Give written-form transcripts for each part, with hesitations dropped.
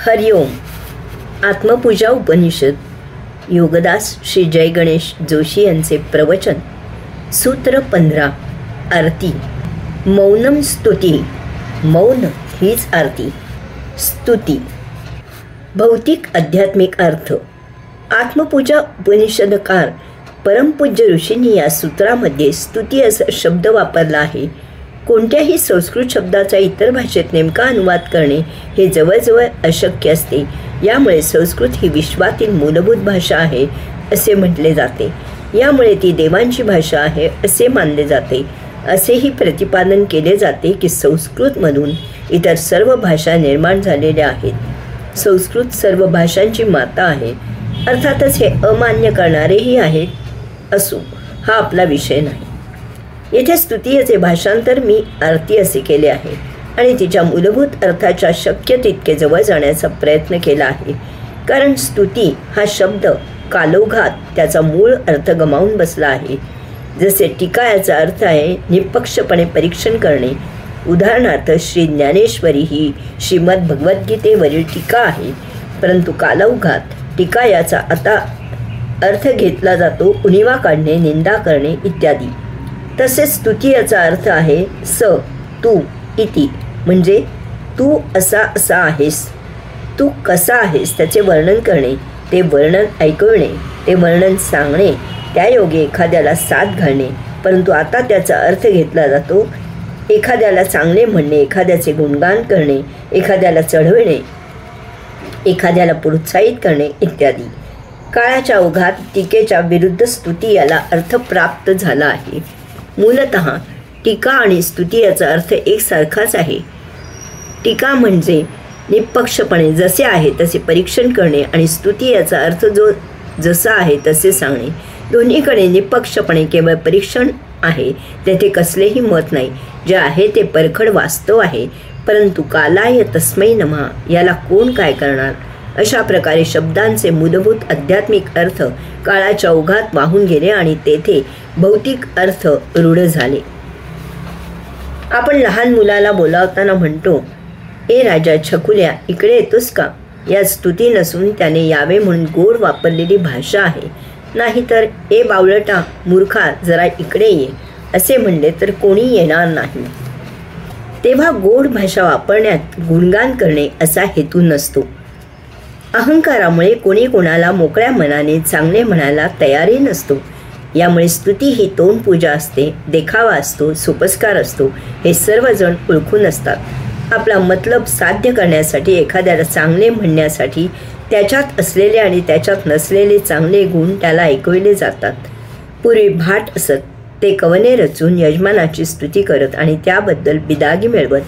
हरिओम. आत्मपूजा उपनिषद. योगदास श्री जय गणेश जोशी यांचे प्रवचन. सूत्र 15. आरती. मौनम स्तुती. मौन हीच आरती. स्तुती. भौतिक आध्यात्मिक अर्थ. आत्मपूजा उपनिषदकार परमपूज्य ऋषींनी या सूत्रामध्ये स्तुती असा शब्द वापरला आहे. कोणत्याही संस्कृत शब्दाचा इतर भाषेत नेमका अनुवाद करणे हे जवळजवळ अशक्य असते. यामुळे संस्कृत ही विश्वातील मूलभूत भाषा आहे असे म्हटले जाते. यामुळे ती देवांची भाषा आहे असे मानले जाते. असेही प्रतिपादन केले जाते की संस्कृतमधून इतर सर्व भाषा निर्माण झालेल्या आहेत. संस्कृत सर्व भाषांची माता आहे. अर्थातच हे अमान्य करणारेही आहेत. असो, हा आपला विषय नाही. येथे स्तुती याचे भाषांतर मी आरती असे केले आहे आणि तिच्या मूलभूत अर्थाच्या शक्य तितके जवळ जाण्याचा प्रयत्न केला आहे. कारण स्तुती हा शब्द कालोघात त्याचा मूळ अर्थ गमावून बसला आहे. जसे टीका याचा अर्थ आहे निष्पक्षपणे परीक्षण करणे. उदाहरणार्थ श्री ज्ञानेश्वरी ही श्रीमद भगवद्गीतेवरील टीका आहे. परंतु कालोघात टीका याचा आता अर्थ घेतला जातो उणिवा काढणे, निंदा करणे इत्यादी. तसेच स्तुती याचा अर्थ आहे स तू इति, म्हणजे तू असा असा आहेस, तू कसा आहेस त्याचे वर्णन करणे, ते वर्णन ऐकवणे, ते वर्णन सांगणे, त्या योगे एखाद्याला साथ घालणे. परंतु आता त्याचा अर्थ घेतला जातो एखाद्याला चांगले म्हणणे, एखाद्याचे गुणगान करणे, एखाद्याला चढवणे, एखाद्याला प्रोत्साहित करणे इत्यादी. काळाच्या ओघात टीकेच्या विरुद्ध स्तुती याला अर्थ प्राप्त झाला आहे. मूलतः टीका आणि स्तुती याचा अर्थ एकसारखाच आहे. टीका म्हणजे निष्पक्षपणे जसे आहे तसे परीक्षण करणे आणि स्तुती याचा अर्थ जो जसा आहे तसे सांगणे. दोन्हीकडे निष्पक्षपणे केवळ परीक्षण आहे, तेथे कसलेही मत नाही. जे आहे ते परखड वास्तव आहे. परंतु कालाय तस्मै नमः याला कोण काय करणार. अशा प्रकारे शब्दांचे मूलभूत आध्यात्मिक अर्थ काळाच्या ओघात वाहून गेले आणि तेथे भौतिक अर्थ रूढ झाले. आपण लहान मुलाला बोलावताना म्हणतो, ए राजा छकुल्या इकडे येतोस का. या स्तुती नसून त्याने यावे म्हणून गोड वापरलेली भाषा आहे. नाहीतर ए बावळटा मूर्खा जरा इकडे ये असे म्हणले तर कोणी येणार नाही. तेव्हा गोड भाषा वापरण्यात गुणगान करणे असा हेतू नसतो. अहंकारामुळे कोणी कोणाला मोकळ्या मनाने चांगले म्हणायला तयारी नसतो. यामुळे स्तुती ही तोंडपूजा असते, देखावा असतो, सोपस्कार असतो हे सर्वजण ओळखून असतात. आपला मतलब साध्य करण्यासाठी, एखाद्याला चांगले म्हणण्यासाठी त्याच्यात असलेले आणि त्याच्यात नसलेले चांगले गुण त्याला ऐकविले जातात. पूर्वी भाट असत ते कवने रचून यजमानाची स्तुती करत आणि त्याबद्दल बिदागी मिळवत.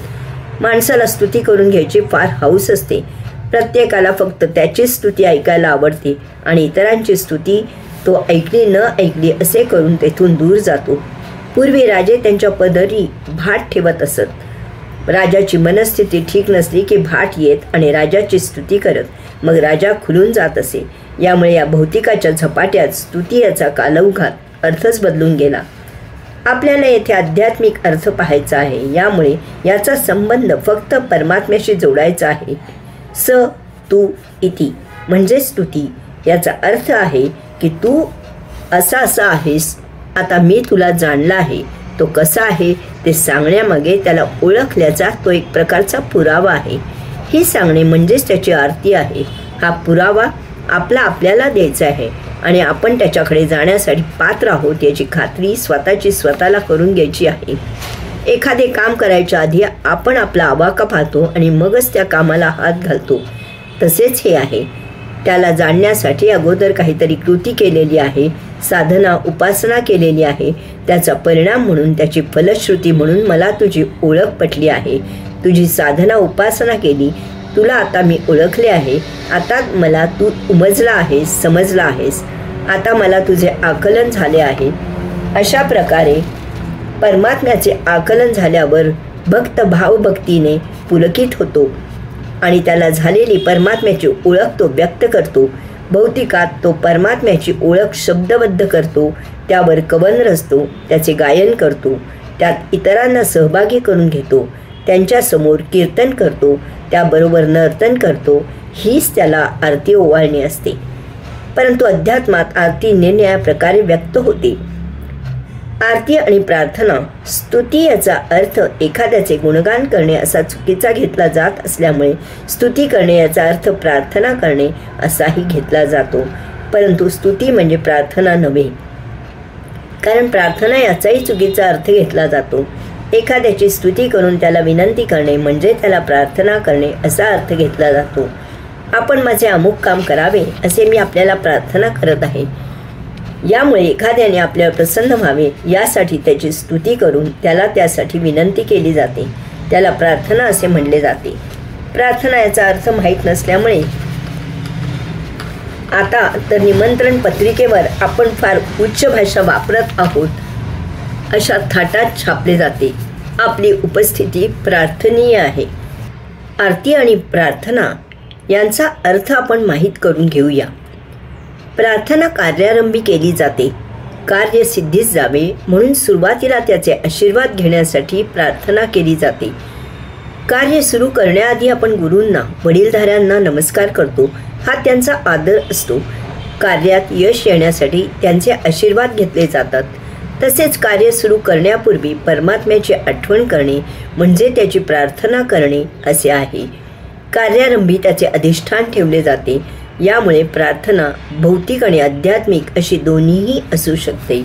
माणसाला स्तुती करून घ्यायची फार हौस असते. प्रत्येकाला फक्त त्याची स्तुती ऐकायला आवडते आणि इतरांची स्तुती तो ऐकली न ऐकली असे करून तेथून दूर जातो. पूर्वी राजे त्यांच्या पदरी भाट ठेवत असत. राजाची मनस्थिती ठीक नसली की भाट येत आणि राजाची स्तुती करत. मग राजा खुलून जात असे. यामुळे या भौतिकाच्या झपाट्यात स्तुती याचा कालौघात अर्थच बदलून गेला. आपल्याला येथे आध्यात्मिक अर्थ पाहायचा आहे. यामुळे याचा संबंध फक्त परमात्म्याशी जोडायचा आहे. स तू इति म्हणजे स्तुती. याचा अर्थ आहे की तू असा असा आहेस. आता मी तुला जाणला आहे. तो कसा आहे ते सांगण्यामागे त्याला ओळखल्याचा तो एक प्रकारचा पुरावा आहे. ही सांगणे म्हणजेच त्याची आरती आहे. हा पुरावा आपल्याला द्यायचा आहे आणि आपण त्याच्याकडे जाण्यासाठी पात्र आहोत याची खात्री स्वतःची स्वतःला करून घ्यायची आहे. एखादे काम करायच्या आधी आपण आपला आवाका पाहतो आणि मगच त्या कामाला हात घालतो. तसेच हे आहे. त्याला जाणण्यासाठी अगोदर काहीतरी कृती केलेली आहे, साधना उपासना केलेली आहे. त्याचा परिणाम म्हणून, त्याची फलश्रुती म्हणून मला तुझी ओळख पटली आहे. तुझी साधना उपासना केली. तुला आता मी ओळखले आहे. आता मला तू उमजला आहेस, समजला आहेस. आता मला तुझे आकलन झाले आहे. अशा प्रकारे परमात्म्याचे आकलन झाल्यावर भक्त भावभक्तीने पुलकित होतो आणि त्याला झालेली परमात्म्याची ओळख तो व्यक्त करतो. भौतिकात तो परमात्म्याची ओळख शब्दबद्ध करतो, त्यावर कवन रचतो, त्याचे गायन करतो, त्यात इतरांना सहभागी करून घेतो, त्यांच्यासमोर कीर्तन करतो, त्याबरोबर नर्तन करतो. हीच त्याला आरती ओवाळणे असते. परंतु अध्यात्मात आरती निरनिराळ्या प्रकारे व्यक्त होते. आरती आणि प्रार्थना, स्तुती याचा अर्थ एखाद्याचे गुणगान करणे असा चुकीचा घेतला जात असल्यामुळे स्तुती करणे याचा अर्थ प्रार्थना करणे असाही घेतला जातो. परंतु स्तुती म्हणजे प्रार्थना नव्हे, कारण प्रार्थना याचाही चुकीचा अर्थ घेतला जातो. एखाद्याची स्तुती करून त्याला विनंती करणे म्हणजे त्याला प्रार्थना करणे असा अर्थ घेतला जातो. आपण माझे अमुक काम करावे असे मी आपल्याला प्रार्थना करत आहे. यामुळे एखाद्याने आपल्यावर प्रसन्न व्हावे यासाठी त्याची स्तुती करून त्याला त्यासाठी विनंती केली जाते. त्याला प्रार्थना असे म्हणले जाते. प्रार्थना याचा अर्थ माहीत नसल्यामुळे आता तर निमंत्रण पत्रिकेवर आपण फार उच्च भाषा वापरत आहोत अशा थाटात छापले जाते. आपली उपस्थिती प्रार्थनीय आहे. आरती आणि प्रार्थना यांचा अर्थ आपण माहीत करून घेऊया. प्रार्थना कार्यारंभी केली जाते. कार्य सिद्धीस जावे म्हणून सुरुवातीला त्याचे आशीर्वाद घेण्यासाठी प्रार्थना केली जाते. कार्य सुरू करण्याआधी आपण गुरूंना, वडीलधाऱ्यांना नमस्कार करतो. हा त्यांचा आदर असतो. कार्यात यश येण्यासाठी त्यांचे आशीर्वाद घेतले जातात. तसेच कार्य सुरू करण्यापूर्वी परमात्म्याची आठवण करणे म्हणजे त्याची प्रार्थना करणे असे आहे. कार्यारंभी त्याचे अधिष्ठान ठेवले जाते. यामुळे प्रार्थना भौतिक आणि आध्यात्मिक अशी दोन्हीही असू शकते.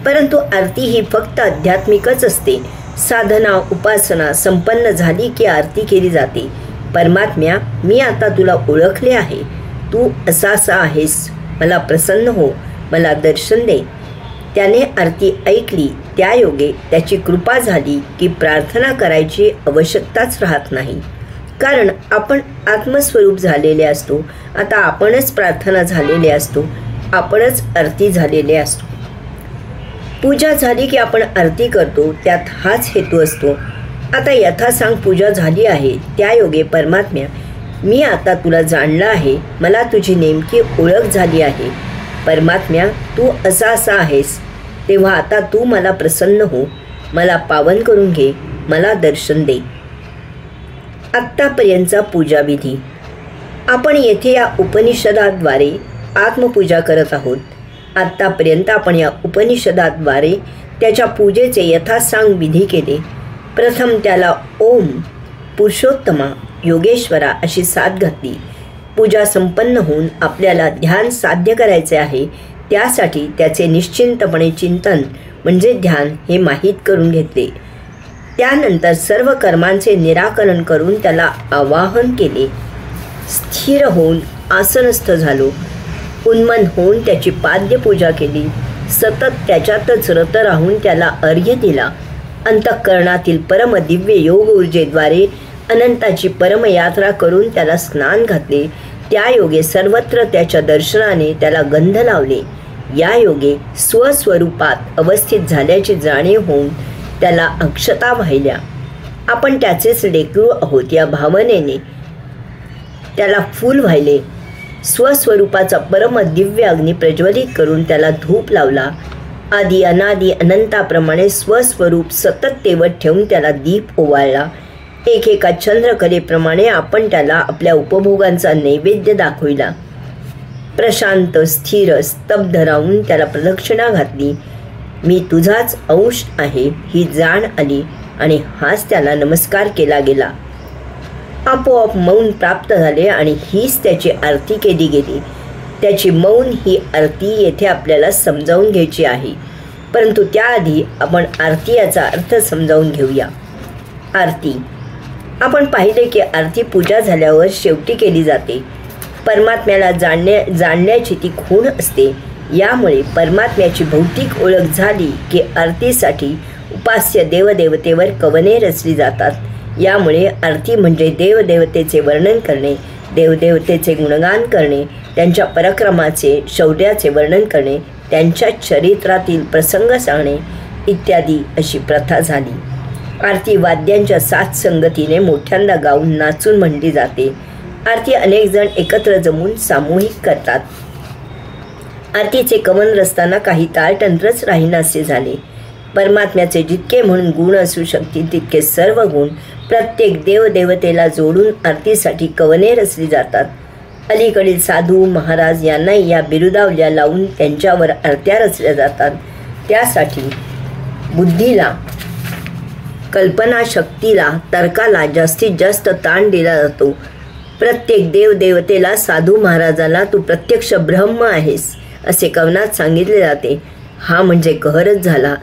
परंतु आरती ही फक्त आध्यात्मिकच असते. साधना, उपासना संपन्न झाली की आरती केली जाते. परमात्म्या, मी आता तुला ओळखले आहे. तू असा आहेस. मला प्रसन्न हो, मला दर्शन दे. त्याने आरती ऐकली, त्यायोगे त्याची कृपा झाली की प्रार्थना करायची आवश्यकताच राहत नाही. कारण आपण आत्मस्वरूप झालेले असतो. आता आपणच प्रार्थना झालेले असतो. आपणच आरती झालेले असतो. पूजा झाली की आपण आरती करतो. त्यात हाच हेतू असतो. आता यथासांग पूजा झाली आहे. त्यायोगे परमात्म्या, मी आता तुला जाणलं आहे. मला तुझी नेमकी ओळख झाली आहे. परमात्म्या, तू असा आहेस. तेव्हा आता तू मला प्रसन्न हो. मला पावन करून घे. मला दर्शन दे. आत्तापर्यंतचा पूजाविधी. आपण येथे या उपनिषदाद्वारे आत्मपूजा करत आहोत. आत्तापर्यंत आपण या उपनिषदाद्वारे त्याच्या पूजेचे यथासांग विधी केले. प्रथम त्याला ओम, पुरुषोत्तमा, योगेश्वरा अशी साथ घातली. पूजा संपन्न होऊन आपल्याला ध्यान साध्य करायचे आहे. त्यासाठी त्याचे निश्चिंतपणे चिंतन म्हणजे ध्यान हे माहीत करून घेतले. त्यानंतर सर्व कर्मांचे निराकरण करून त्याला आवाहन केले. स्थिर होऊन आसनस्थ झालो. उन्मन होऊन त्याची पाद्यपूजा केली. सतत त्याच्यातच रत राहून त्याला अर्घ्य दिला. अंतःकरणातील परमदिव्य योग ऊर्जेद्वारे अनंताची परमयात्रा करून त्याला स्नान घातले. त्यायोगे सर्वत्र त्याच्या दर्शनाने त्याला गंध लावले. यायोगे स्वस्वरूपात अवस्थित झाल्याची जाणीव होऊन त्याला अक्षता वाहिल्या. आपण त्याचेच लेकरू आहोत या भावनेने त्याला फूल वाहिले. स्वस्वरूपाचा परम दिव्य अग्नी प्रज्वलित करून त्याला धूप लावला. आदी अनादी अनंताप्रमाणे स्वस्वरूप सतत तेवत ठेवून त्याला दीप ओवाळला. एकेका चंद्रकलेप्रमाणे आपण त्याला आपल्या उपभोगांचा नैवेद्य दाखविला. प्रशांत, स्थिर, स्तब्ध राहून त्याला प्रदक्षिणा घातली. मी तुझाच अंश आहे ही जाण आली आणि हाच त्याला नमस्कार केला गेला. आपोआप मौन प्राप्त झाले आणि हीच त्याची आरती केली गेली. त्याची मौन ही आरती येथे आपल्याला समजावून घ्यायची आहे. परंतु त्याआधी आपण आरती याचा अर्थ समजावून घेऊया. आरती. आपण पाहिले की आरती पूजा झाल्यावर शेवटी केली जाते. परमात्म्याला जाणण्याची ती खूण असते. यामुळे परमात्म्याची भौतिक ओळख झाली की आरतीसाठी उपास्य देवदेवतेवर कवने रचली जातात. यामुळे आरती म्हणजे देवदेवतेचे वर्णन करणे, देवदेवतेचे गुणगान करणे, त्यांच्या पराक्रमाचे, शौर्याचे वर्णन करणे, त्यांच्या चरित्रातील प्रसंग सांगणे इत्यादी अशी प्रथा झाली. आरती वाद्यांच्या साथ संगतीने मोठ्यांदा गाऊन नाचून म्हणली जाते. आरती अनेक जण एकत्र जमून सामूहिक करतात. आरतीचे कमन रचताना काही ताळतंत्रच राहीनासे झाले. परमात्म्याचे जितके म्हणून गुण असू शकतील तितके सर्व गुण प्रत्येक देवदेवतेला जोडून आरतीसाठी कवने रचली जातात. अलीकडील साधू महाराज यांनाही या बिरुदावल्या लावून त्यांच्यावर आरत्या रचल्या जातात. त्यासाठी बुद्धीला, कल्पनाशक्तीला, तर्काला जास्तीत जास्त ताण दिला जातो. प्रत्येक देवदेवतेला, साधू महाराजाला तू प्रत्यक्ष ब्रह्म आहेस असे कवनात सांगितले जाते. हा म्हणजे कहरच झाला.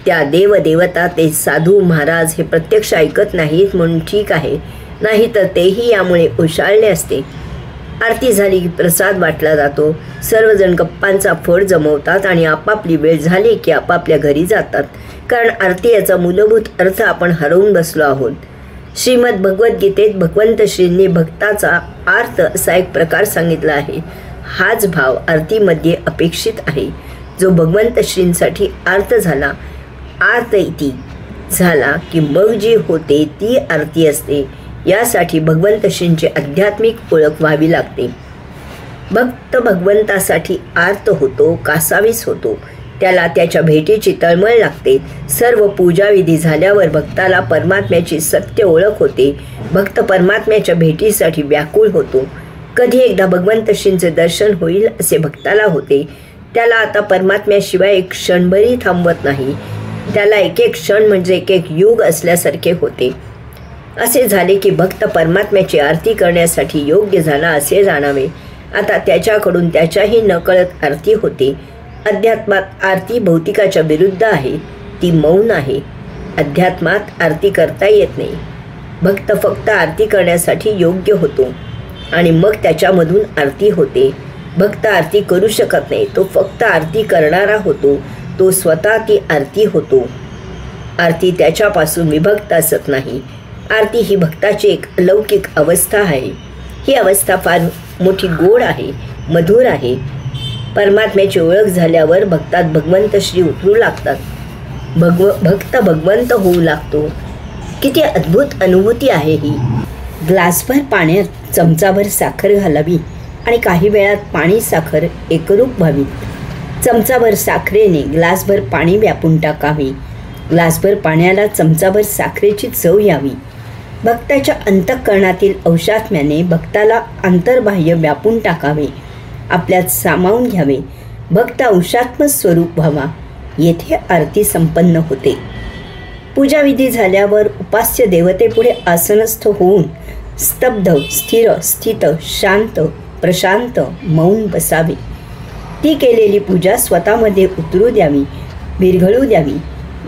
त्या देवदेवता, ते साधू महाराज हे प्रत्यक्ष ऐकत नाहीत म्हणून ठीक आहे, नाही तर तेही यामुळे उशाळले असते. आरती झाली की प्रसाद वाटला जातो. सर्वजण गप्पांचा फड जमवतात आणि आपापली वेळ झाली की आपापल्या घरी जातात. कारण आरती याचा मूलभूत अर्थ आपण हरवून बसलो आहोत. श्रीमद भगवद्गीतेत भगवंत श्रींनी भक्ताचा आर्त असा एक प्रकार सांगितला आहे. हाच भाव आरतीमध्ये अपेक्षित आहे. जो भगवंत श्रींसाठी आर्त झाला, आर्त इति झाला की मग जी होते ती आरती असते. यासाठी भगवंत श्रींची आध्यात्मिक ओळख व्हावी लागते. भक्त भगवंतासाठी आर्त होतो, कासावीस होतो. त्याला त्याच्या भेटीची तळमळ लागते. सर्व पूजाविधी झाल्यावर भक्ताला परमात्म्याची सत्य ओळख होते. भक्त परमात्म्याच्या भेटीसाठी व्याकुळ होतो. कधी एकदा भगवंत श्रींचे दर्शन होईल असे भक्ताला होते. त्याला आता परमात्म्याशिवाय एक क्षणभरही थांबवत नाही. त्याला एक एक क्षण म्हणजे एक एक युग असल्यासारखे होते. असे झाले की भक्त परमात्म्याची आरती करण्यासाठी योग्य झाला असे जाणावे. आता त्याच्याकडून त्याच्याही नकळत आरती होते. अध्यात्मात आरती भौतिकाच्या विरुद्ध आहे. ती मौन आहे. अध्यात्मात आरती करता येत नाही. भक्त फक्त आरती करण्यासाठी योग्य होतो आणि मग त्याच्यामधून आरती होते. भक्त आरती करू शकत नाही. तो फक्त आरती करणारा होतो. तो स्वतः ती आरती होतो. आरती त्याच्यापासून विभक्त असत नाही. आरती ही भक्ताची एक अलौकिक अवस्था आहे. ही अवस्था फार मोठी गोड आहे, मधुर आहे. परमात्म्याची ओळख झाल्यावर भक्तात भगवंत श्री उतरू लागतात. भक्त भगवंत होऊ लागतो. किती अद्भुत अनुभूती आहे ही. ग्लासभर पाण्यात चमचाभर साखर घालावी आणि काही वेळात पाणी साखर एकरूप व्हावी. चमचाभर साखरेने ग्लासभर पाणी व्यापून टाकावे. ग्लासभर पाण्याला चमचाभर साखरेची चव यावी. भक्ताच्या अंतःकरणातील औषात्म्याने भक्ताला अंतर्बाह्य व्यापून टाकावे, आपल्यात सामावून घ्यावे. भक्त अंशात्म स्वरूप व्हावा. येथे आरती संपन्न होते. पूजाविधी झाल्यावर उपास्य देवतेपुढे आसनस्थ होऊन स्तब्ध, स्थिर, स्थित, शांत, प्रशांत, मौन बसावे. ती केलेली पूजा स्वतःमध्ये उतरू द्यावी, विरघळू द्यावी.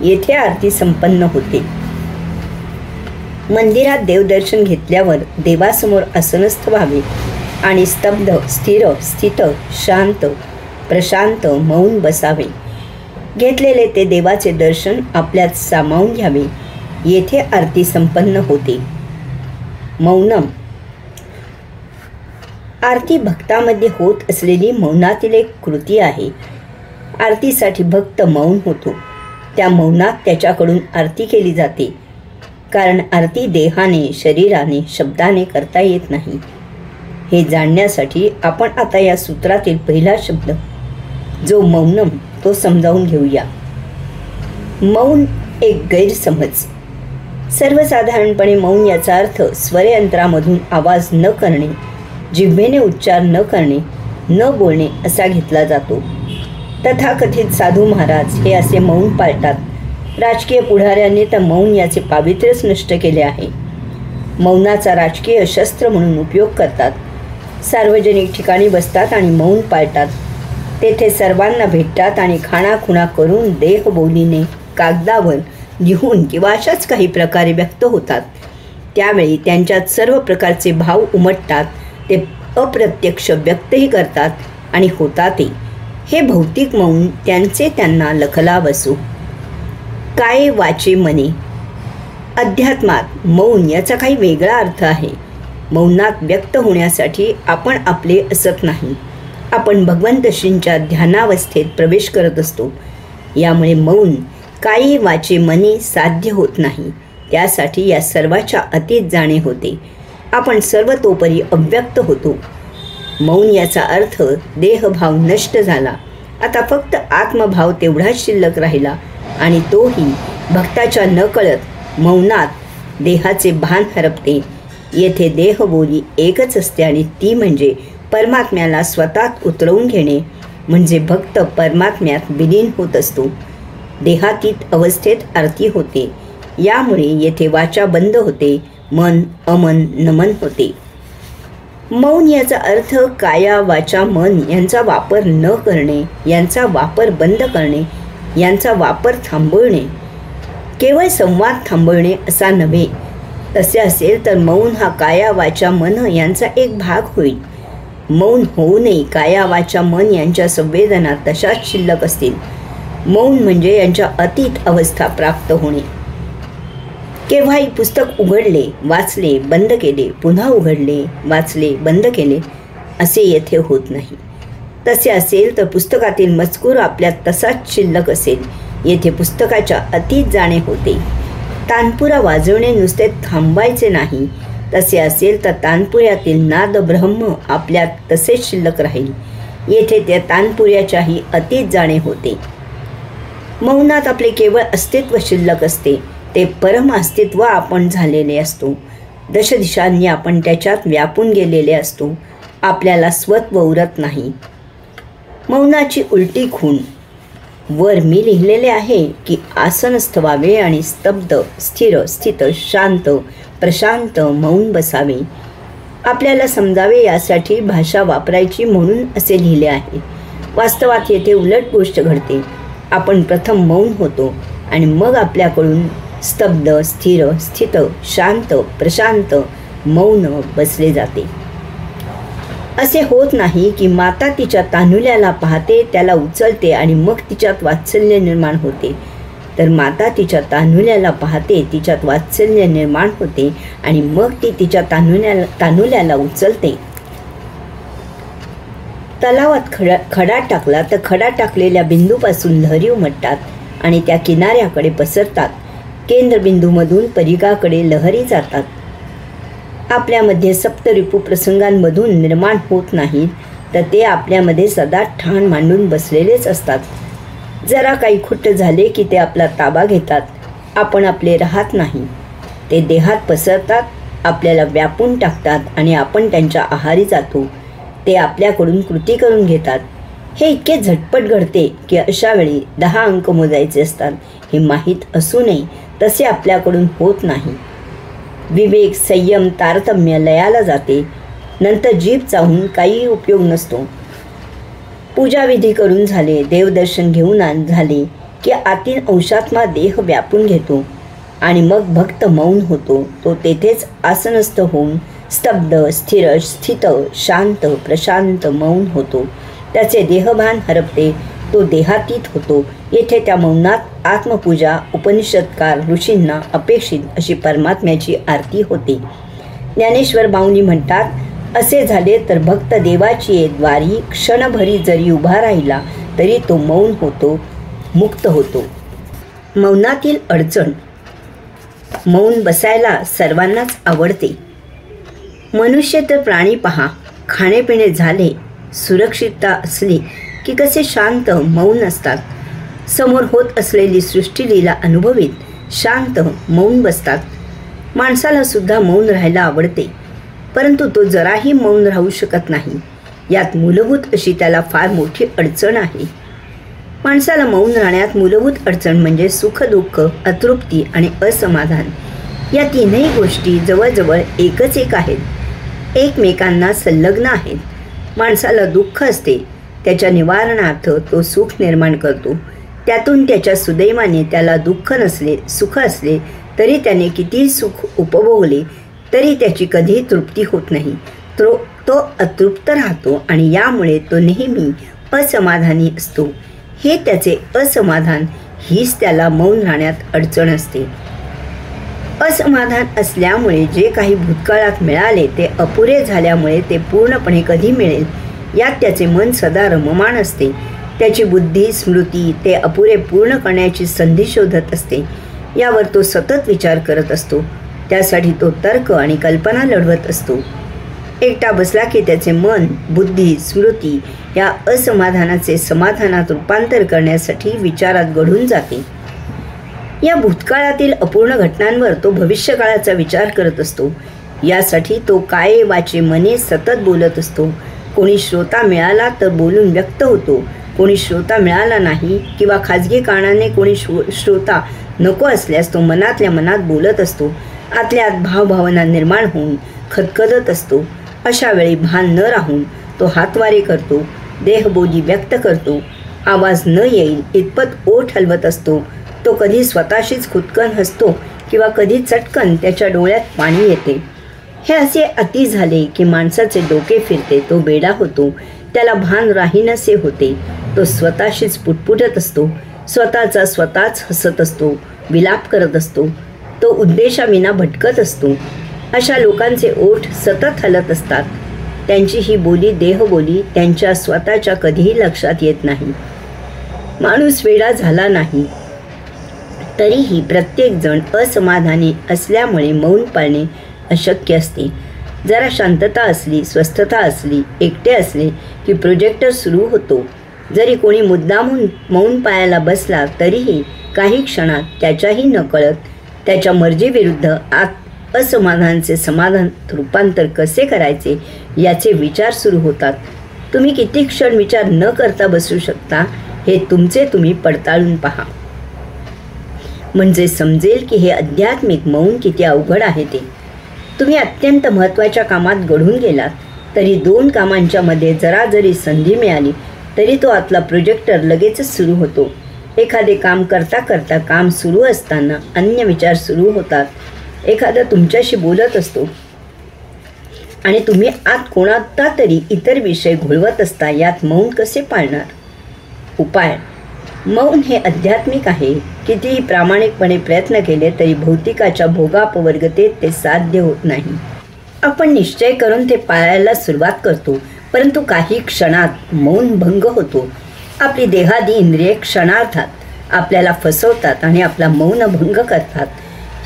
येथे आरती संपन्न होते. मंदिरात देवदर्शन घेतल्यावर देवासमोर आसनस्थ व्हावे आणि स्तब्ध, स्थिर, स्थित, शांत, प्रशांत, मौन बसावे. घेतलेले ते देवाचे दर्शन आपल्यात सामावून घ्यावे. येथे आरती संपन्न होते. मौनम. आरती भक्तामध्ये होत असलेली मौनातील एक कृती आहे. आरतीसाठी भक्त मौन होतो. त्या मौनात त्याच्याकडून आरती केली जाते. कारण आरती देहाने, शरीराने, शब्दाने करता येत नाही. हे जाणण्यासाठी आपण आता या सूत्रातील पहिला शब्द जो मौनम तो समजावून घेऊया. मौन एक गैरसमज. सर्वसाधारणपणे मौन याचा अर्थ स्वरयंत्रामधून आवाज न करणे, जिव्हेने उच्चार न करणे, न बोलणे असा घेतला जातो. तथाकथित साधू महाराज हे असे मौन पाळतात. राजकीय पुढाऱ्यांनी तर मौन याचे पावित्र्यच नष्ट केले आहे. मौनाचा राजकीय शस्त्र म्हणून उपयोग करतात. सार्वजनिक ठिकाणी बसतात आणि मौन पाळतात. तेथे सर्वांना भेटतात आणि खाणाखुणा करून देहबोलीने कागदावर लिहून किंवा अशाच काही प्रकारे व्यक्त होतात. त्यावेळी त्यांच्यात सर्व प्रकारचे भाव उमटतात. ते अप्रत्यक्ष व्यक्तही करतात आणि होतातही. हे भौतिक मौन त्यांचे त्यांना लखला बसू. काय वाचे मने. अध्यात्मात मौन याचा काही वेगळा अर्थ आहे. मौनात व्यक्त होण्यासाठी आपण आपले असत नाही. आपण भगवंत श्रींच्या ध्यानावस्थेत प्रवेश करत असतो. यामुळे मौन काही वाचे मने साध्य होत नाही. त्यासाठी या सर्वाच्या अतीत जाणे होते. आपण सर्वतोपरी अव्यक्त होतो. मौन याचा अर्थ देहभाव नष्ट झाला. आता फक्त आत्मभाव तेवढाच शिल्लक राहिला आणि तोही भक्ताच्या नकळत मौनात देहाचे भान हरपते. येथे देहबोली एकच असते आणि ती म्हणजे परमात्म्याला स्वतःत उतरवून घेणे, म्हणजे भक्त परमात्म्यात विलीन होत असतो. देहातीत अवस्थेत आरती होते. यामुळे येथे वाचा बंद होते, मन अमन नमन होते. मौन याचा अर्थ काया वाचा मन यांचा वापर न करणे, यांचा वापर बंद करणे, यांचा वापर थांबवणे. केवळ संवाद थांबवणे असा नव्हे. तसे असेल तर मौन हा काया वाचा मन यांचा एक भाग होईल. मौन होऊ नये काया वाचा मन यांच्या संवेदना तशाच शिल्लक असतील. मौन म्हणजे यांच्या अतीत अवस्था प्राप्त होणे. केव्हाही पुस्तक उघडले, वाचले, बंद केले, पुन्हा उघडले, वाचले, बंद केले असे येथे होत नाही. तसे असेल तर पुस्तकातील मजकूर आपल्यात तसाच शिल्लक असेल. येथे पुस्तकाच्या अतीत जाणे होते. तानपुरा वाजवणे नुसते थांबायचे नाही. तसे असेल तर तानपुऱ्यातील नाद ब्रह्म आपल्यात तसेच शिल्लक राहील. येथे त्या तानपुऱ्याच्याही अतीत जाणे होते. मौनात आपले केवळ अस्तित्व शिल्लक असते. ते परम अस्तित्व आपण झालेले असतो. दशदिशांनी आपण त्याच्यात व्यापून गेलेले असतो. आपल्याला स्वत्व उरत नाही. मौनाची उलटी खूण. वर मी लिहिलेले आहे की आसनस्थ व्हावे आणि स्तब्ध, स्थिर, स्थित, शांत, प्रशांत मौन बसावे. आपल्याला समजावे यासाठी भाषा वापरायची म्हणून असे लिहिले आहे. वास्तवात येथे उलट गोष्ट घडते. आपण प्रथम मौन होतो आणि मग आपल्याकडून स्तब्ध, स्थिर, स्थित, शांत, प्रशांत मौन बसले जाते. असे होत नाही की माता तिच्या तान्हुल्याला पाहते, त्याला उचलते आणि मग तिच्यात वात्सल्य निर्माण होते. तर माता तिच्या तान्हुल्याला पाहते, तिच्यात वात्सल्य निर्माण होते आणि मग ती तिच्या तान्हुल्याला उचलते. तलावात खडा टाकला तर खडा टाकलेल्या बिंदूपासून लहरी उमटतात आणि त्या किनाऱ्याकडे पसरतात. केंद्रबिंदूमधून परिघाकडे लहरी जातात. आपल्यामध्ये सप्तरिपू प्रसंगांमधून निर्माण होत नाहीत, तर ते आपल्यामध्ये सदा ठाण मांडून बसलेलेच असतात. जरा काही खुट्ट झाले की ते आपला ताबा घेतात. आपण आपले राहत नाही. ते देहात पसरतात, आपल्याला व्यापून टाकतात आणि आपण त्यांच्या आहारी जातो. ते आपल्याकडून कृती करून घेतात. हे इतके झटपट घडते की अशा वेळी 10 अंक मोजायचे असतात हे माहीत असूनही तसे आपल्याकडून होत नाही. विवेक, संयम, तारतम्य लयाला जाते. नंतर जीभ चावून काही उपयोग नसतो. पूजाविधी करून झाले, देवदर्शन घेऊन झाले की आतील अंशात्मा देह व्यापून घेतो आणि मग भक्त मौन होतो. तो तेथेच आसनस्थ होऊन स्तब्ध, स्थिर, स्थित, शांत, प्रशांत मौन होतो. त्याचे देहभान हरपते. तो देहातीत होतो. येथे त्या मौनात आत्मपूजा, उपनिषदकार ऋषींना अपेक्षित अशी परमात्म्याची आरती होते. ज्ञानेश्वर माऊली म्हणतात, असे झाले तर भक्त देवाची द्वारी क्षणभरी जरी उभा राहिला तरी तो मौन होतो, मुक्त होतो. मौनातील अडचण. मौन बसायला सर्वांनाच आवडते. मनुष्य तर प्राणी पहा, खाणेपिणे झाले, सुरक्षितता असली की कसे शांत मौन असतात. समोर होत असलेली सृष्टीलीला अनुभवीत शांत मौन बसतात. माणसाला सुद्धा मौन राहायला आवडते, परंतु तो जराही मौन राहू शकत नाही. यात मूलभूत अशी त्याला फार मोठी अडचण आहे. माणसाला मौन राहण्यात मूलभूत अडचण म्हणजे सुख, दुःख, अतृप्ती आणि असमाधान. या तीनही गोष्टी जवळजवळ एकच एक आहेत, एकमेकांना संलग्न आहेत. माणसाला दुःख असते, त्याच्या निवारणार्थ तो सुख निर्माण करतो. त्यातून त्याच्या सुदैवाने त्याला दुःख नसले, सुख असले तरी त्याने किती सुख उपभोगले तरी त्याची कधीही तृप्ती होत नाही. तो अतृप्त राहतो आणि यामुळे तो नेहमी असमाधानी असतो. हे त्याचे असमाधान, हीच त्याला मौन राहण्यात अडचण असते. असमाधान असल्यामुळे जे काही भूतकाळात मिळाले ते अपुरे झाल्यामुळे ते पूर्णपणे कधी मिळेल यात त्याचे मन सदा रममाण असते. त्याची बुद्धी, स्मृती ते अपुरे पूर्ण करण्याची संधी शोधत असते. यावर तो सतत विचार करत असतो. त्यासाठी तो तर्क आणि कल्पना लढवत असतो. एकटा बसला की त्याचे मन, बुद्धी, स्मृती या असमाधानाचे समाधानात रूपांतर करण्यासाठी विचारात गढून जाते. या भूतकाळातील अपूर्ण घटनांवर तो भविष्यकाळाचा विचार करत असतो. यासाठी तो काये वाचे मने सतत बोलत असतो. कोणी श्रोता मिळाला तर बोलून व्यक्त होतो, कोणी श्रोता मिळाला नाही किंवा खाजगी कारणाने कोणी श्रोता नको असल्यास तो मनातल्या मनात बोलत असतो. आतल्या आत भावभावना निर्माण होऊन खदखदत असतो. अशा वेळी भान न राहून तो हातवारे करतो, देहबोली व्यक्त करतो, आवाज न येईल इतपत ओठ हलवत असतो. तो कधी स्वतःशीच खुदकन हसतो किंवा कधी चटकन त्याच्या डोळ्यात पाणी येते. हे असे अति झाले की माणसाचे डोके फिरते, तो बेडा होतो, त्याला भान राहीनसे होते. तो स्वतःशीच पुटपुटत असतो, स्वतःच हसत असतो, विलाप करत असतो. तो उद्देशाविना भटकत असतो. अशा लोकांचे ओठ सतत हलत असतात. त्यांची ही बोली देहबोली त्यांच्या स्वतःच्या कधीही लक्षात येत नाही. माणूस वेडा झाला नाही तरीही प्रत्येकजण असमाधानी असल्यामुळे मौन पाळणे अशक्य असते. जरा शांतता असली, स्वस्थता असली, एकटे असले की प्रोजेक्टर सुरू होतो. जरी कोणी मुद्दामून मौन पाळायला बसला तरीही काही क्षणात त्याच्याही नकळत त्याच्या मर्जीविरुद्ध आत असमाधानाचे समाधान रूपांतर कसे करायचे याचे विचार सुरू होतात. तुम्ही किती क्षण विचार न करता बसू शकता हे तुमचे तुम्ही पडताळून पहा, म्हणजे समजेल की हे आध्यात्मिक मौन किती अवघड आहे ते. तुम्ही अत्यंत महत्त्वाच्या कामात गढून गेलात तरी 2 कामांच्या मध्ये जरा जरी संधी मिळाली तरी तो आतला प्रोजेक्टर लगेचच सुरू होतो. एखादे काम करता करता काम सुरू असताना अन्य विचार सुरू होतात. एखादा तुमच्याशी बोलत असतो आणि तुम्ही आत कोणाचा तरी इतर विषय घोळवत असता. यात मौन कसे पाळणार? उपाय: मौन हे आध्यात्मिक आहे. कितीही प्रामाणिकपणे प्रयत्न केले तरी भौतिकाच्या भोगापवर्गतेत ते साध्य होत नाही. आपण निश्चय करून ते पाळायला सुरुवात करतो, परंतु काही क्षणात मौन भंग होतो. आपली देहादी इंद्रिये क्षणार्धात आपल्याला फसवतात आणि आपला मौन भंग करतात.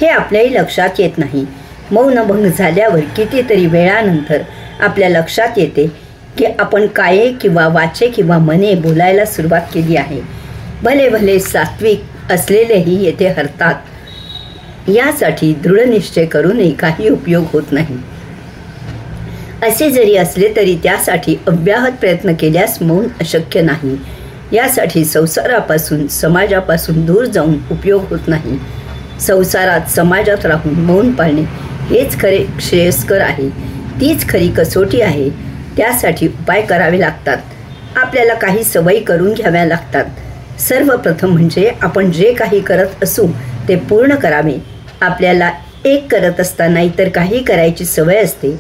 हे आपल्याही लक्षात येत नाही. मौन भंग झाल्यावर कितीतरी वेळानंतर आपल्या लक्षात येते की आपण काये किंवा वाचे किंवा मने बोलायला सुरुवात केली आहे. भले भले सात्विक असलेलेही येथे हरतात. यासाठी दृढनिश्चय करूनही काही उपयोग होत नाही. असे जरी असले तरी त्यासाठी अव्याहत प्रयत्न केल्यास मौन अशक्य नाही. यासाठी संसारापासून समाजापासून दूर जाऊन उपयोग होत नाही. संसारात समाजात राहून मौन पाळणे हेच खरे श्रेयस्कर आहे. तीच खरी कसोटी आहे. त्यासाठी उपाय करावे लागतात. आपल्याला काही सवयी करून घ्याव्या लागतात. सर्वप्रथम म्हणजे आपण जे काही करत असू ते पूर्ण करावे. आपल्याला एक करत असताना इतर काही करायची सवय असते.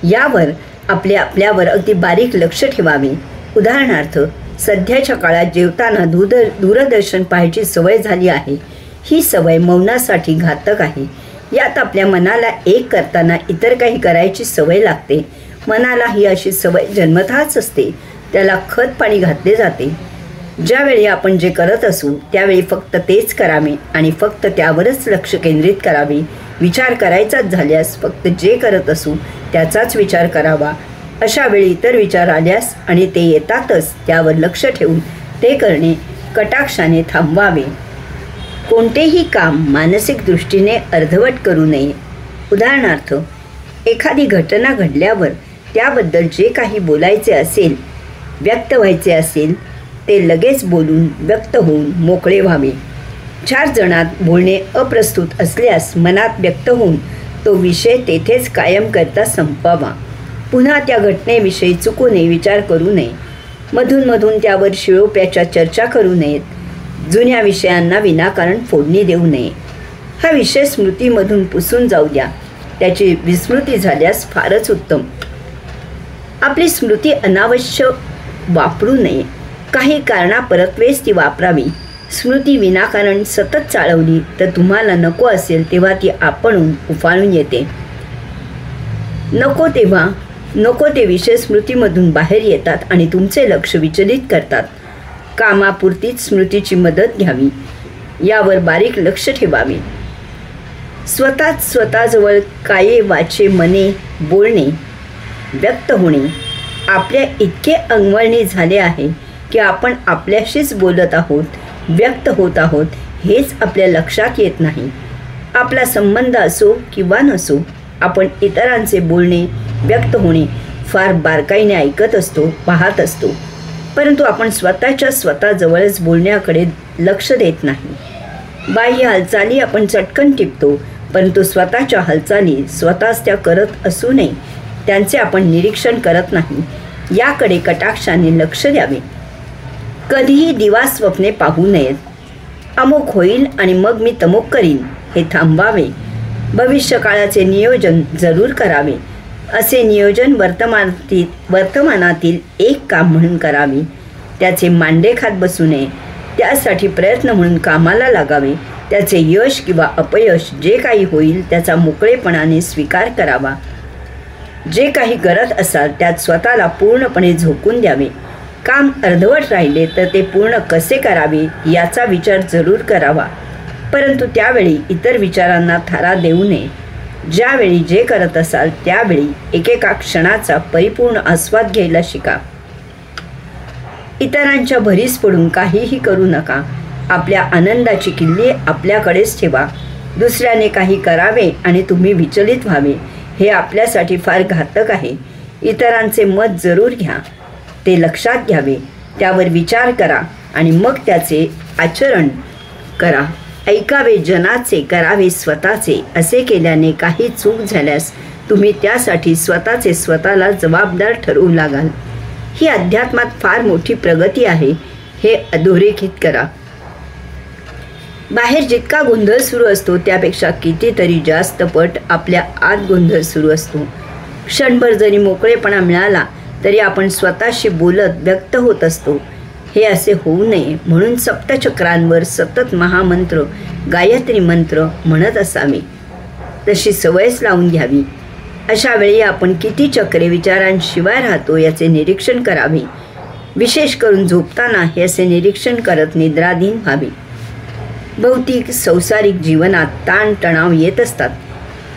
यावर आपल्यावर अगदी बारीक लक्ष ठेवावे. उदाहरणार्थ, सध्याच्या काळात जेवताना दूरदर्शन पाहायची सवय झाली आहे. ही सवय मौनासाठी घातक आहे. यात आपल्या मनाला एक करताना इतर काही करायची सवय लागते. मनाला ही अशी सवय जन्मतःच असते. त्याला खत पाणी घातले जाते. ज्यावेळी आपण जे करत असू त्यावेळी फक्त तेच करावे आणि फक्त त्यावरच लक्ष केंद्रित करावे. विचार करायचाच झाल्यास फक्त जे करत असू त्याचाच विचार करावा. अशा वेळी इतर विचार आल्यास आणि ते येतातच त्यावर लक्ष ठेवून ते करणे कटाक्षाने थांबवावे. कोणतेही काम मानसिक दृष्टीने अर्धवट करू नये. उदाहरणार्थ, एखादी घटना घडल्यावर त्याबद्दल जे काही बोलायचे असेल, व्यक्त व्हायचे असेल ते लगेच बोलून व्यक्त होऊन मोकळे व्हावे. 4 जणात बोलणे अप्रस्तुत असल्यास मनात व्यक्त होऊन तो विषय तेथेच कायम करता संपवावा. पुन्हा त्या घटनेविषयी चुकूनही विचार करू नये. मधून त्यावर शिळोप्याच्या चर्चा करू नयेत. जुन्या विषयांना विनाकारण फोडणी देऊ नये. हा विषय स्मृतीमधून पुसून जाऊ द्या. त्याची विस्मृती झाल्यास फारच उत्तम. आपली स्मृती अनावश्यक वापरू नये. काही कारणापरत्वेच ती वापरावी. स्मृती विनाकारण सतत चाळवली तर तुम्हाला नको असेल तेव्हा ती आपणहून उफाळून येते. नको ते विषय स्मृतीमधून बाहेर येतात आणि तुमचे लक्ष विचलित करतात. कामापुरतीच स्मृतीची मदत घ्यावी. यावर बारीक लक्ष ठेवावे. स्वतःजवळ काये वाचे मने बोलणे, व्यक्त होणे आपल्या इतके अंगवळणी झाले आहे की आपण आपल्याशीच बोलत आहोत, व्यक्त होत आहोत हेच आपल्या लक्षात येत नाही. आपला संबंध असो किंवा नसो, आपण इतरांचे बोलणे, व्यक्त होणे फार बारकाईने ऐकत असतो, पाहत असतो, परंतु आपण स्वतःजवळच बोलण्याकडे लक्ष देत नाही. बाह्य हालचाली आपण चटकन टिपतो, परंतु स्वतःच्या हालचाली स्वतःच त्या करत असूनही त्यांचे आपण निरीक्षण करत नाही. याकडे कटाक्षाने लक्ष द्यावे. कधीही दिवा स्वप्ने पाहू नयेत. अमुक होईल आणि मग मी तमुक करीन हे थांबवावे. भविष्यकाळाचे नियोजन जरूर करावे. असे नियोजन वर्तमानातील एक काम म्हणून करावे. त्याचे मांडे खात बसू नये. त्यासाठी प्रयत्न म्हणून कामाला लागावे. त्याचे यश किंवा अपयश जे काही होईल त्याचा मोकळेपणाने स्वीकार करावा. जे काही करत असाल त्यात स्वतःला पूर्णपणे झोकून द्यावे. काम अर्धवट राहिले तर ते पूर्ण कसे करावे याचा विचार जरूर करावा, परंतु त्यावेळी इतर विचारांना थारा देऊ नये. ज्यावेळी जे करत असाल त्यावेळी एकेका क्षणाचा परिपूर्ण आस्वाद घ्यायला शिका. इतरांच्या भरीस पडून काहीही करू नका. आपल्या आनंदाची किल्ली आपल्याकडेच ठेवा. दुसऱ्याने काही करावे आणि तुम्ही विचलित व्हावे हे आपल्यासाठी फार घातक आहे. इतरांचे मत जरूर घ्या, ते लक्षात घ्यावे, त्यावर विचार करा आणि मग त्याचे आचरण करा. ऐकावे जनाचे, करावे स्वतःचे. असे केल्याने काही चूक झाल्यास तुम्ही त्यासाठी स्वतःला जबाबदार ठरवू लागाल. ही अध्यात्मात फार मोठी प्रगती आहे, हे अधोरेखित करा. बाहेर जितका गोंधळ सुरू असतो त्यापेक्षा कितीतरी जास्त पट आपल्या आत गोंधळ सुरू असतो. क्षणभर जरी मोकळेपणा मिळाला तरी आपण स्वतःशी बोलत व्यक्त होत असतो. हे असे होऊ नये म्हणून सप्तचक्रांवर सतत महामंत्र, गायत्री मंत्र म्हणत असावे. तशी सवयच लावून घ्यावी. अशा वेळी आपण किती चक्रे विचारांशिवाय राहतो याचे निरीक्षण करावे. विशेष करून झोपताना हे असे निरीक्षण करत निद्राधीन व्हावे. भौतिक संसारिक जीवनात ताणतणाव येत असतात.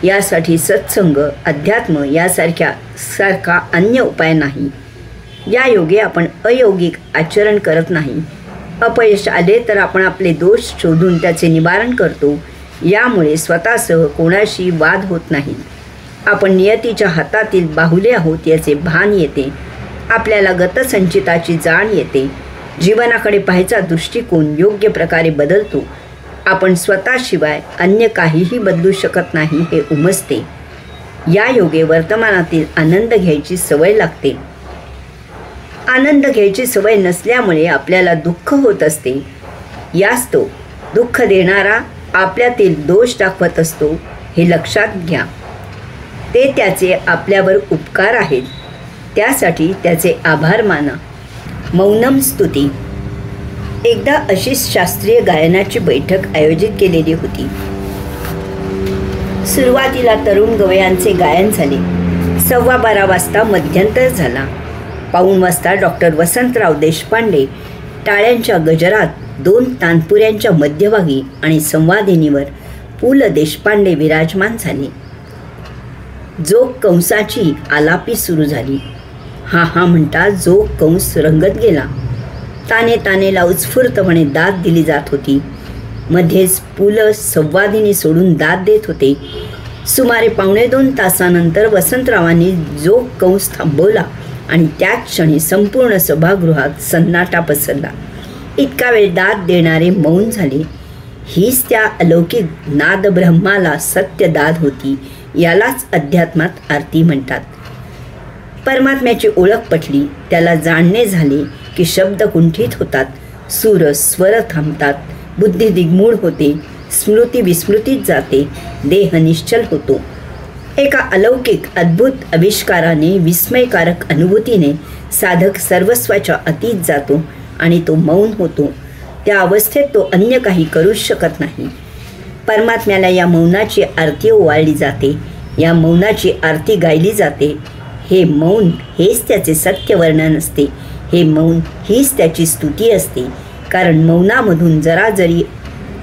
यासाठी सत्संग, अध्यात्म यासारखा अन्य उपाय नाही. या योगे आपण अयोगिक आचरण करत नाही. अपयश आले तर आपण आपले दोष शोधून त्याचे निवारण करतो. यामुळे स्वतःसह कोणाशी वाद होत नाही. आपण नियतीच्या हातातील बाहुले आहोत याचे भान येते. आपल्याला गतसंचिताची जाण येते. जीवनाकडे पाहायचा दृष्टिकोन योग्य प्रकारे बदलतो. आपण स्वतःशिवाय अन्य काहीही बदलू शकत नाही हे उमजते. या योगे वर्तमानातील आनंद घ्यायची सवय लागते. आनंद घ्यायची सवय नसल्यामुळे आपल्याला दुःख होत असते. यास्तव दुःख देणारा आपल्यातील दोष दाखवत असतो हे लक्षात घ्या. ते त्याचे आपल्यावर उपकार आहेत, त्यासाठी त्याचे आभार माना. मौनम स्तुती. एकदा अशीच शास्त्रीय गायनाची बैठक आयोजित केलेली होती. सुरुवातीला तरुण गवयांचे गायन झाले. 12:15 वाजता मध्यंतर झाला. 1:15 वाजता डॉक्टर वसंतराव देशपांडे टाळ्यांच्या गजरात 2 तानपुऱ्यांच्या मध्यभागी आणि संवादिनीवर पु ल देशपांडे विराजमान झाले. जोग कंसाची आलापी सुरू झाली. हा म्हणता जोग कंस रंगत गेला. ताने तानेला उत्स्फूर्तपणे दाद दिली जात होती. मध्येच पु ल संवादिनी सोडून दाद देत होते. सुमारे 2.25 तासानंतर वसंतरावांनी जोग कंस थांबवला आणि त्याच क्षणी संपूर्ण सभागृहात सन्नाटा पसरला. इतका वेळ दाद देणारे मौन झाले. हीच त्या अलौकिक नादब्रह्माला सत्य दाद होती. यालाच अध्यात्मात आरती म्हणतात. परमात्म्याची ओळख पटली, त्याला जाणणे झाले की शब्द कुंठित होतात, सूर स्वर थांबतात, बुद्धी दिग्मूढ होते, स्मृती विस्मृतीत जाते, देह निश्चल होतो. एका अलौकिक अद्भुत आविष्काराने, विस्मयकारक अनुभूतीने साधक सर्वस्वाच्या अतीत जातो आणि तो मौन होतो. त्या अवस्थेत तो अन्य काही करूच शकत नाही. परमात्म्याला या मौनाची आरती ओवाळली जाते, या मौनाची आरती गायली जाते. हे मौन हेच त्याचे सत्य वर्णन असते. हे मौन हीच त्याची स्तुती असते. कारण मौनामधून जरा जरी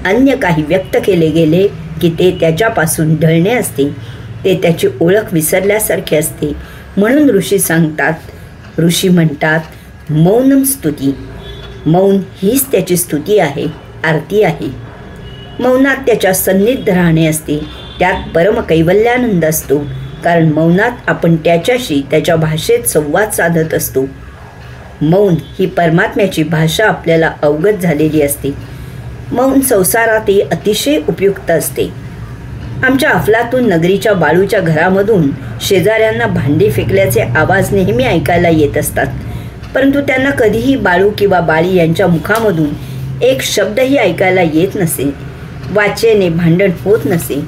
अन्य काही व्यक्त केले गेले की ते त्याच्यापासून ढळणे असते. ते त्याची ओळख विसरल्यासारखे असते. म्हणून ऋषी म्हणतात मौनम स्तुती. मौन हीच त्याची स्तुती आहे, आरती आहे. मौनात त्याच्या सन्निध राहणे असते. त्यात परम कैवल्यानंद असतो, कारण मौनात आपण त्याच्याशी त्याच्या भाषेत संवाद साधत असतो. मौन ही परमात्म्याची भाषा आपल्याला अवगत झालेली असते. मौन संसारातही अतिशय उपयुक्त असते. आमच्या अफलातून नगरीच्या बाळूच्या घरामधून शेजाऱ्यांना भांडी फेकल्याचे आवाज नेहमी ऐकायला येत असतात, परंतु त्यांना कधीही बाळू किंवा बाळी यांच्या मुखामधून एक शब्दही ऐकायला येत नसे. वाचेने भांडण होत नसे.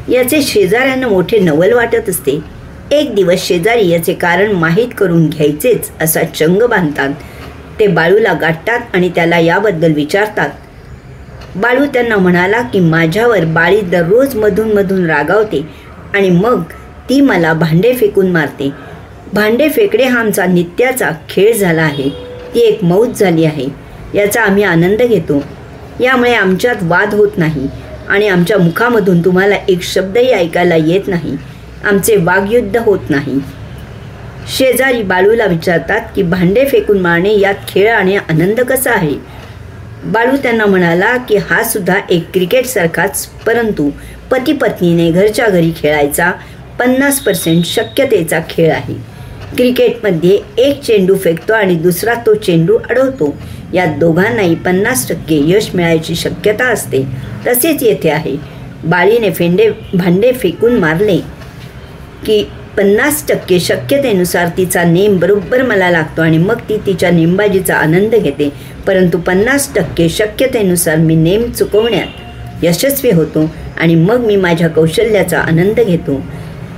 याचे शेजाऱ्यांना मोठे नवल वाटत असते. एक दिवस शेजारी याचे कारण माहीत करून घ्यायचेच असा चंग बांधतात. ते बाळूला गाठतात आणि त्याला याबद्दल विचारतात. बाळू त्यांना म्हणाला की माझ्यावर बाळी दररोज मधून मधून रागावते आणि मग ती मला भांडे फेकून मारते. भांडे फेकणे हा आमचा नित्याचा खेळ झाला आहे. ती एक मौज झाली आहे. याचा आम्ही आनंद घेतो. यामुळे आमच्यात वाद होत नाही आणि आमच्या मुखामधून तुम्हाला एक शब्दही ऐकायला येत नाही. आमचे वाग्युद्ध होत नाही. शेजारी बाळूला विचारतात की भांडे फेकून मारणे यात खेळ आणि आनंद कसा आहे. बाळू त्यांना म्हणाला की हा सुद्धा एक क्रिकेटसारखाच, परंतु पती पत्नीने घरच्या घरी खेळायचा 50% शक्यतेचा खेळ आहे. क्रिकेटमध्ये एक चेंडू फेकतो आणि दुसरा तो चेंडू अडवतो. यात दोघांनाही 50% यश मिळायची शक्यता असते. तसेच येथे आहे. बाळीने भांडे फेकून मारले की 50% शक्यतेनुसार तिचा नेम बरोबर मला लागतो आणि मग ती तिच्या नेमबाजीचा आनंद घेते, परंतु 50% शक्यतेनुसार मी नेम चुकवण्यात यशस्वी होतो आणि मग मी माझ्या कौशल्याचा आनंद घेतो.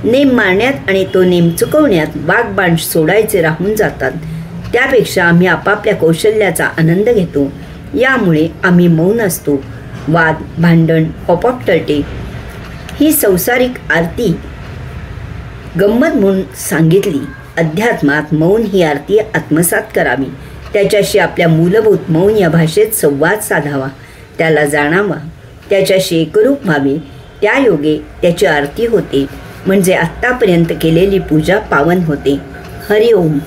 नेम मारण्यात आणि तो नेम चुकवण्यात वाघबाण सोडायचे राहून जातात. त्यापेक्षा आम्ही आपापल्या कौशल्याचा आनंद घेतो. यामुळे आम्ही मौन असतो. वाद, भांडण, पॉपॉप ही संसारिक आरती गंमत म्हणून सांगितली. अध्यात्मात मौन ही आरती आत्मसात करावी. त्याच्याशी आपल्या मूलभूत मौन या भाषेत संवाद साधावा. त्याला जाणावा. त्याच्याशी एकरूप व्हावे. त्या योगे त्याची आरती होते. म्हणजे आत्तापर्यंत केलेली पूजा पावन होते. हरिओम.